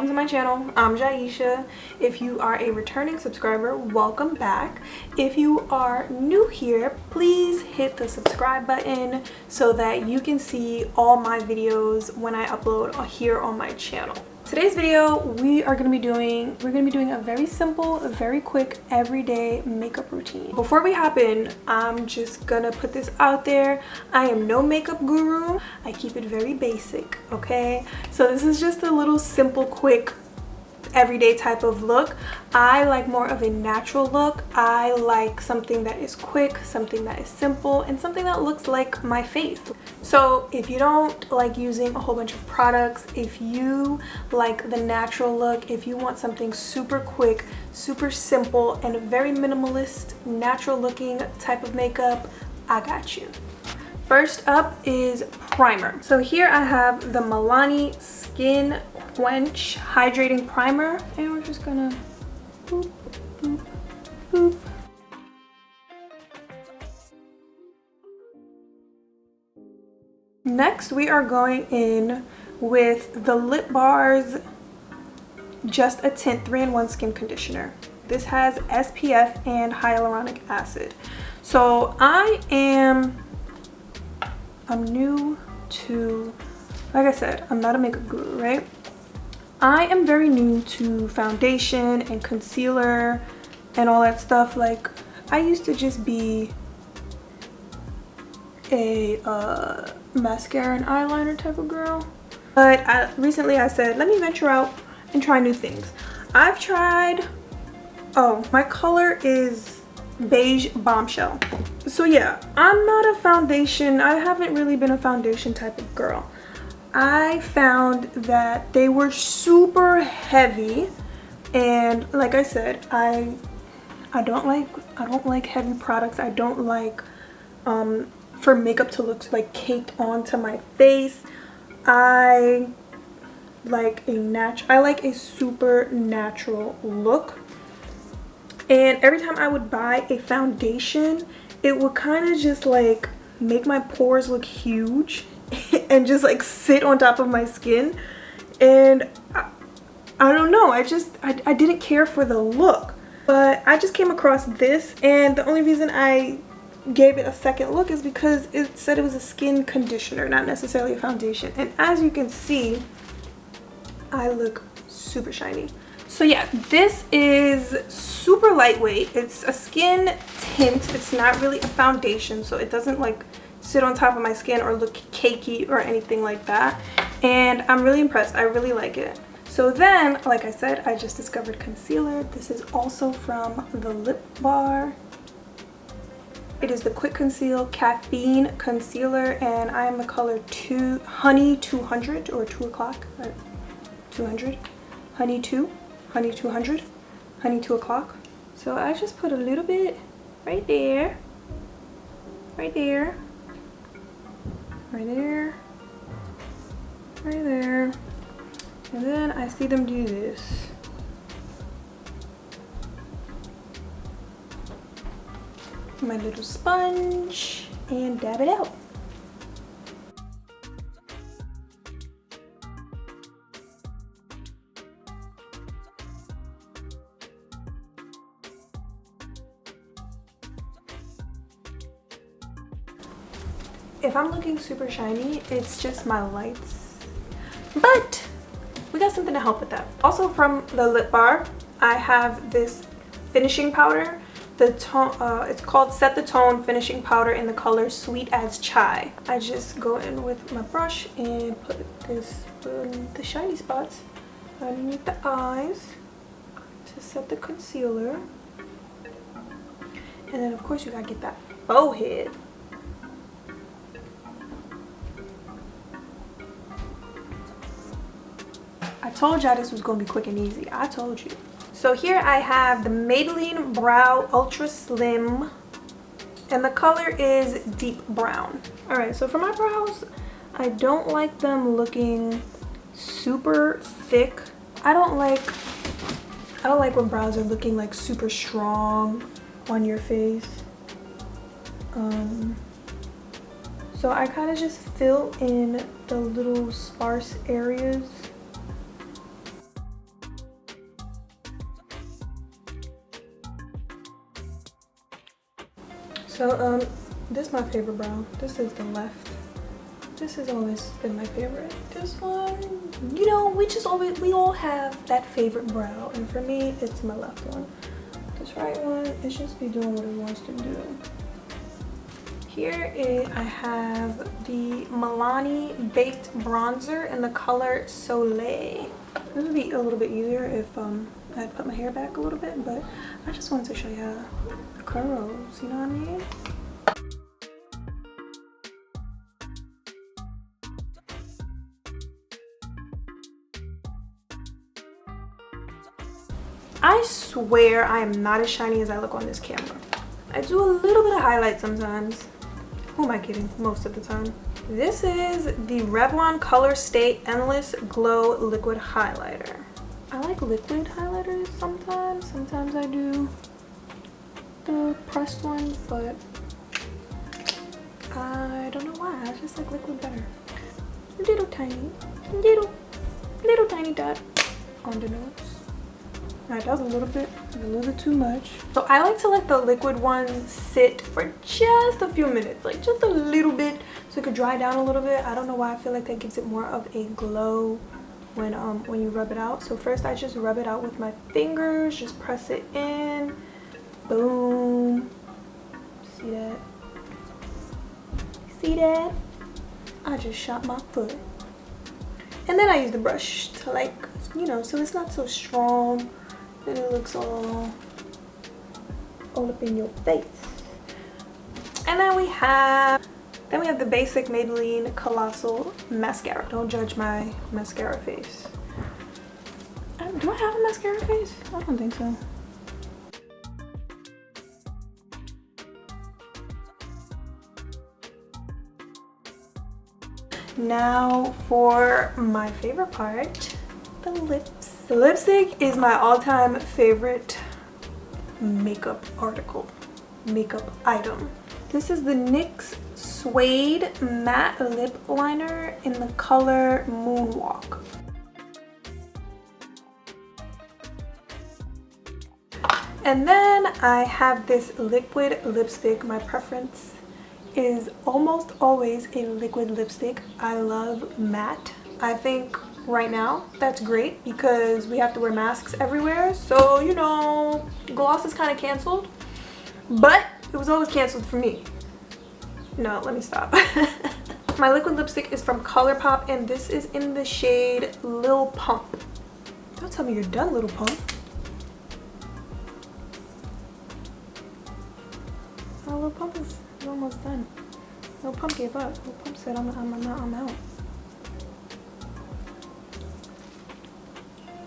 welcome to my channel. I'm Jaisha. If you are a returning subscriber, welcome back. If you are new here, please hit the subscribe button so that you can see all my videos when I upload here on my channel. Today's video, we're gonna be doing a very simple, very quick, everyday makeup routine. Before we hop in, I'm just gonna put this out there. I am no makeup guru. I keep it very basic, okay? So this is just a little simple, quick, everyday type of look. I like more of a natural look. I like something that is quick, something that is simple, and something that looks like my face. So if you don't like using a whole bunch of products, if you like the natural look, if you want something super quick, super simple, and a very minimalist, natural looking type of makeup, I got you. First up is primer. So here I have the Milani Skin Quench Hydrating Primer, and we're just gonna boop, boop, boop. Next, we are going in with the Lip Bar's Just a Tint 3-in-1 Skin Conditioner. This has SPF and hyaluronic acid. So I'm new to, like I said, I'm not a makeup guru, right? I am very new to foundation and concealer and all that stuff. Like, I used to just be a mascara and eyeliner type of girl, but recently I said, let me venture out and try new things. I've tried, oh, my color is Beige Bombshell. So yeah, I'm not a foundation, I haven't really been a foundation type of girl. I found that they were super heavy, and like I said, I don't like heavy products. I don't like for makeup to look like caked onto my face. I like a super natural look. And every time I would buy a foundation, it would kind of just like make my pores look huge and just like sit on top of my skin. And I don't know, I didn't care for the look. But I just came across this, and the only reason I gave it a second look is because it said it was a skin conditioner, not necessarily a foundation. And as you can see, I look super shiny. So yeah, this is super lightweight. It's a skin tint. It's not really a foundation, so it doesn't like sit on top of my skin or look cakey or anything like that. And I'm really impressed. I really like it. So then, like I said, I just discovered concealer. This is also from the Lip Bar. It is the Quick Conceal Caffeine Concealer, and I am the color Honey 200 or 2 o'clock. 200. Honey 2. Honey 200. Honey 2 o'clock. So I just put a little bit right there. Right there. Right there. Right there. And then I see them do this. My little sponge and dab it out. If I'm looking super shiny, it's just my lights, but we got something to help with that. Also from the Lip Bar, I have this finishing powder. The tone, it's called Set the Tone Finishing Powder in the color Sweet as Chai. I just go in with my brush and put this on the shiny spots underneath the eyes to set the concealer. And then of course you gotta get that forehead. I told y'all this was gonna be quick and easy. I told you. So here I have the Maybelline Brow Ultra Slim, and the color is Deep Brown. All right, so for my brows, I don't like them looking super thick. I don't like when brows are looking like super strong on your face. So I kind of just fill in the little sparse areas. So this is my favorite brow. This is the left. This has always been my favorite. This one, you know, we all have that favorite brow, and for me it's my left one. This right one, it's just be doing what it wants to do. Here I have the Milani Baked Bronzer in the color Soleil. This would be a little bit easier if I'd put my hair back a little bit, but I just wanted to show you the curls, you know what I mean? I swear I am not as shiny as I look on this camera. I do a little bit of highlight sometimes. Who am I kidding? Most of the time. This is the Revlon Color Stay Endless Glow Liquid Highlighter. I like liquid highlighters sometimes. Sometimes I do the pressed ones, but I don't know why. I just like liquid better. Little tiny dot on the nose. Alright, that was a little bit too much. So I like to let the liquid ones sit for just a few minutes, like just a little bit, so it could dry down a little bit. I don't know why, I feel like that gives it more of a glow when you rub it out. So first I just rub it out with my fingers, just press it in. Boom. See that? See that? I just shot my foot. And then I use the brush to, like, you know, so it's not so strong. Then it looks all up in your face. And then we have the basic Maybelline Colossal Mascara. Don't judge my mascara face. Do I have a mascara face? I don't think so. Now for my favorite part, the lips. The lipstick is my all-time favorite makeup item. This is the NYX Suede Matte Lip Liner in the color Moonwalk. And then I have this liquid lipstick. My preference is almost always a liquid lipstick. I love matte. I think right now that's great because we have to wear masks everywhere, so you know, gloss is kind of canceled, but it was always canceled for me. No, let me stop. My liquid lipstick is from Colourpop, and this is in the shade Lil Pump. Don't tell me you're done, Lil Pump. Oh, Lil Pump is almost done. Lil Pump gave up. Lil Pump said I'm out.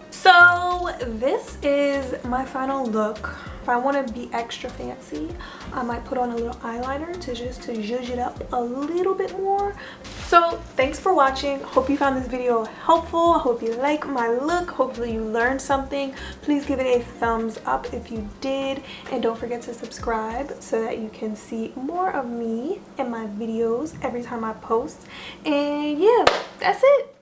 So this is my final look. If I want to be extra fancy, I might put on a little eyeliner to zhuzh it up a little bit more. So thanks for watching. Hope you found this video helpful. Hope you like my look. Hopefully you learned something. Please give it a thumbs up if you did, and don't forget to subscribe so that you can see more of me and my videos every time I post. And yeah, that's it.